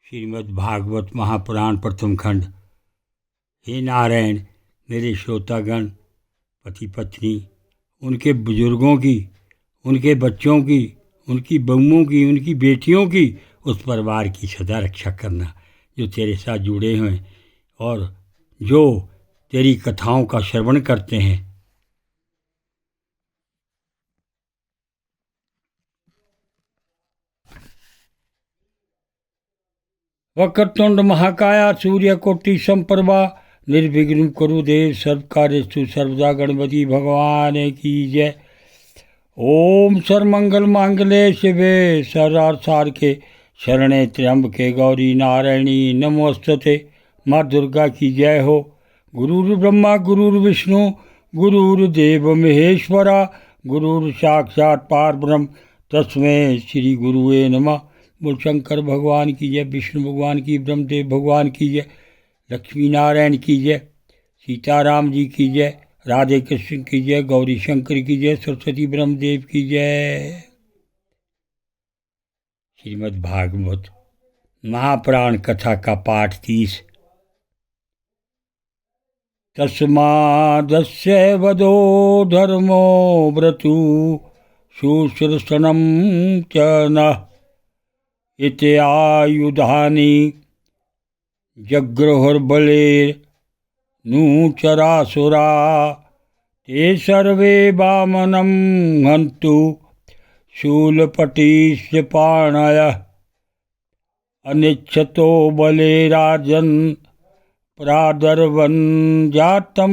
श्रीमद् भागवत महापुराण प्रथम खंड। हे नारायण, मेरे श्रोतागण, पति पत्नी, उनके बुजुर्गों की, उनके बच्चों की, उनकी बहुओं की, उनकी बेटियों की, उस परिवार की सदा रक्षा करना जो तेरे साथ जुड़े हैं और जो तेरी कथाओं का श्रवण करते हैं। वक्रतुंड महाकाया सूर्यकोटि समप्रभा निर्विघ्नं कुरु देव सर्वकार्येषु सर्वदा। गणपति भगवान की जय। ओम सर्वमंगल मांगल्ये शिवे सर्वार्थसाधके शरणे त्र्यंबके गौरी नारायणी नमोस्तुते। माँ दुर्गा की जय हो। गुरुर्ब्रह्मा गुरुर्विष्णु गुरुर्देव महेश्वरा गुरुर् साक्षात् परब्रह्म तस्मै श्री गुरुवे नमः। बोल शंकर भगवान की जय, विष्णु भगवान की, ब्रह्मदेव भगवान की जय, लक्ष्मी नारायण की जय, सीताराम जी की जय, राधे कृष्ण की जय, गौरी शंकर की जय, सरस्वती ब्रह्मदेव की जय। श्रीमद् भागवत महापुराण कथा का पाठ 30। तस्मादस्य वदो धर्मो व्रतु शुश्रूषणं च नः इति आयुधानि जगृहुर्बलेर्नूचरासुरा ते सर्वे वामनं हन्तु शूलपटिश्च पाणयः अनिच्छतो बले राजन् प्रादर्वन् जातं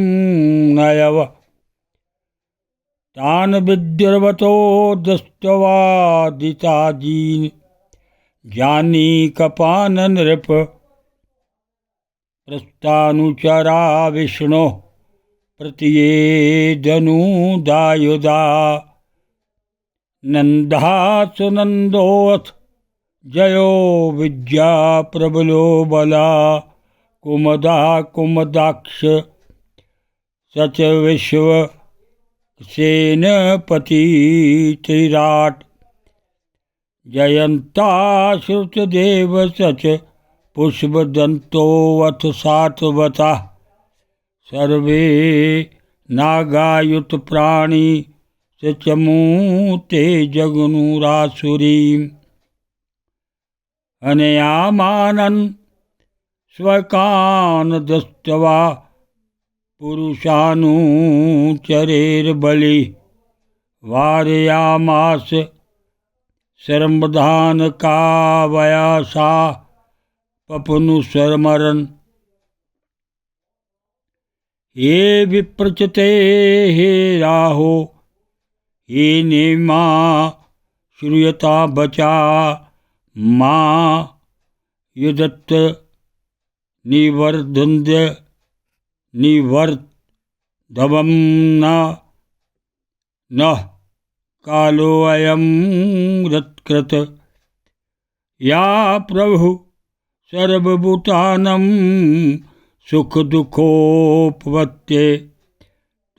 नयव तान् विद्युर्वतो दृष्ट्वादिताजीन् ज्ञानी कपान नृप प्रस्तानुचरा विष्णु प्रतियेदनुदायुधा नंदा सुनंदोऽथ जयो विद्या प्रबलो बला कुमदा कुमदाक्ष सच विश्व सेनपति त्रिराट जयंता श्रुतदेव सच पुष्पदंतोऽथ सात्वता सर्वे नागायुत प्राणी सचमूते जगनुरासुरीम् अनयामानन् स्वकान् दृष्ट्वा पुरुषानुचरेर्बलि वारयामास शर्मदान का वयासा पपनुस्मरन्। हे विप्रचते हे राहो हे नेमा श्रूयता बचा माँ युदत्त निवर्धवम न कालो अयं रत्कृत या प्रभु सर्वभूतानं सुख दुखोपपत्ते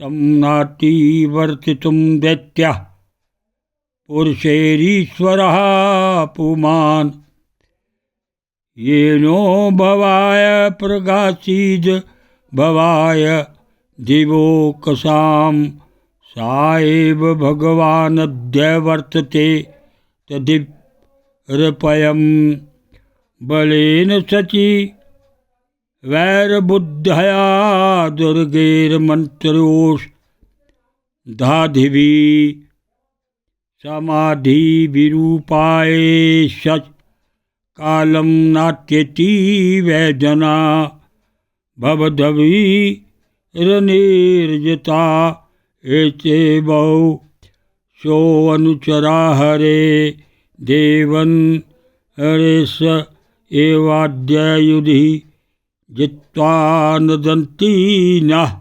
तम नाति वर्तितुं दैत्यः पुरुषैरीश्वरः पुमान् येनो भवाय प्रगासीद भवाय दिवोकसाम् सा एव भगवानद्य वर्तते तदिरपयं बलेन सचि वैरबुद्धया दुर्गैर्मन्त्रोष धाधिभिः समाधिविरूपाय सच कालं नाट्यति वैजना भवद्भिरनिर्जिता एते बहु सो अनुचरा हरे देवन हरेश एवाद्य जित्वा नदन्ति नः।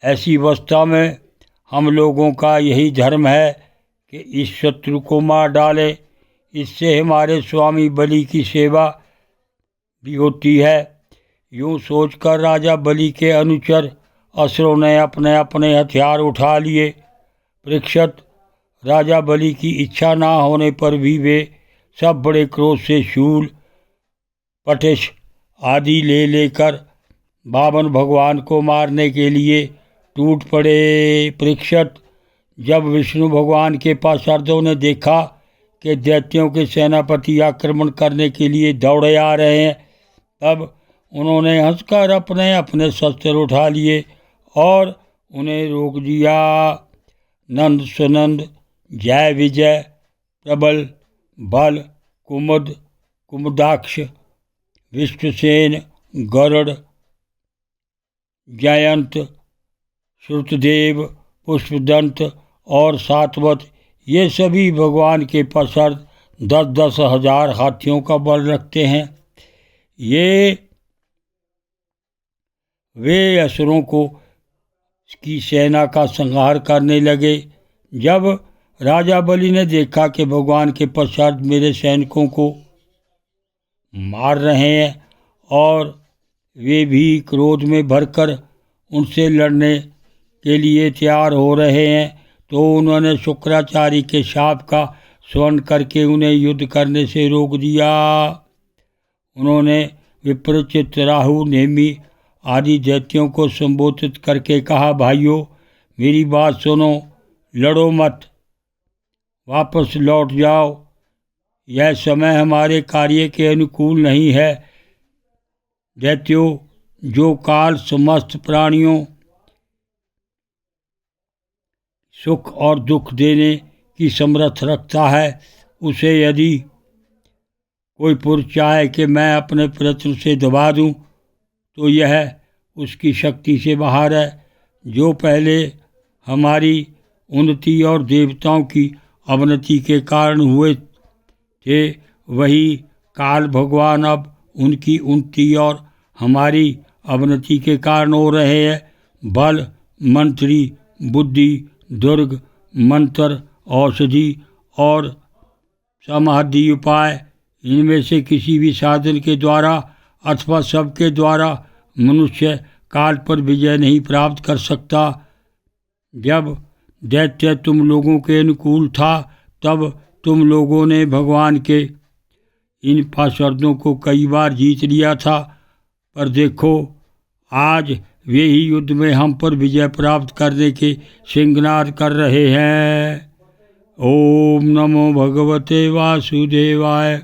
ऐसी अवस्था में हम लोगों का यही धर्म है कि इस शत्रु को मार डाले। इससे हमारे स्वामी बलि की सेवा भी होती है। यूँ सोचकर राजा बलि के अनुचर असुरों ने अपने अपने हथियार उठा लिए। परीक्षित, राजा बलि की इच्छा ना होने पर भी वे सब बड़े क्रोध से शूल, पटिश आदि ले लेकर वामन भगवान को मारने के लिए टूट पड़े। परीक्षित, जब विष्णु भगवान के पार्षदों ने देखा कि दैत्यों के सेनापति आक्रमण करने के लिए दौड़े आ रहे हैं, तब उन्होंने हंसकर अपने अपने शस्त्र उठा लिए और उन्हें रोक दिया। नंद सुनंद, जय विजय, प्रबल, बल, कुमुद, कुमुदाक्ष, विष्णुसेन, गरुड़, जयंत, श्रुतदेव, पुष्पदंत और सातवत, ये सभी भगवान के पार्षद 10-10 हजार हाथियों का बल रखते हैं। वे असुरों की सेना का संहार करने लगे। जब राजा बलि ने देखा कि भगवान के पार्षद मेरे सैनिकों को मार रहे हैं और वे भी क्रोध में भरकर उनसे लड़ने के लिए तैयार हो रहे हैं, तो उन्होंने शुक्राचार्य के शाप का स्मरण करके उन्हें युद्ध करने से रोक दिया। उन्होंने विप्रचित, राहु, नेमि आदि दैत्यों को संबोधित करके कहा, भाइयों मेरी बात सुनो, लड़ो मत, वापस लौट जाओ, यह समय हमारे कार्य के अनुकूल नहीं है। दैत्यों, जो काल समस्त प्राणियों सुख और दुख देने की समर्थ रखता है, उसे यदि कोई पुरुष चाहे कि मैं अपने प्रयत्न से दबा दूं, तो यह उसकी शक्ति से बाहर है। जो पहले हमारी उन्नति और देवताओं की अवनति के कारण हुए थे, वही काल भगवान अब उनकी उन्नति और हमारी अवनति के कारण हो रहे हैं। बल, मंत्री, बुद्धि, दुर्ग, मंत्र, औषधि और समाधि उपाय, इनमें से किसी भी साधन के द्वारा अथवा सबके द्वारा मनुष्य काल पर विजय नहीं प्राप्त कर सकता। जब दैत्य तुम लोगों के अनुकूल था, तब तुम लोगों ने भगवान के इन पार्षदों को कई बार जीत लिया था, पर देखो आज वे ही युद्ध में हम पर विजय प्राप्त करने के श्रृंगार कर रहे हैं। ओम नमो भगवते वासुदेवाय।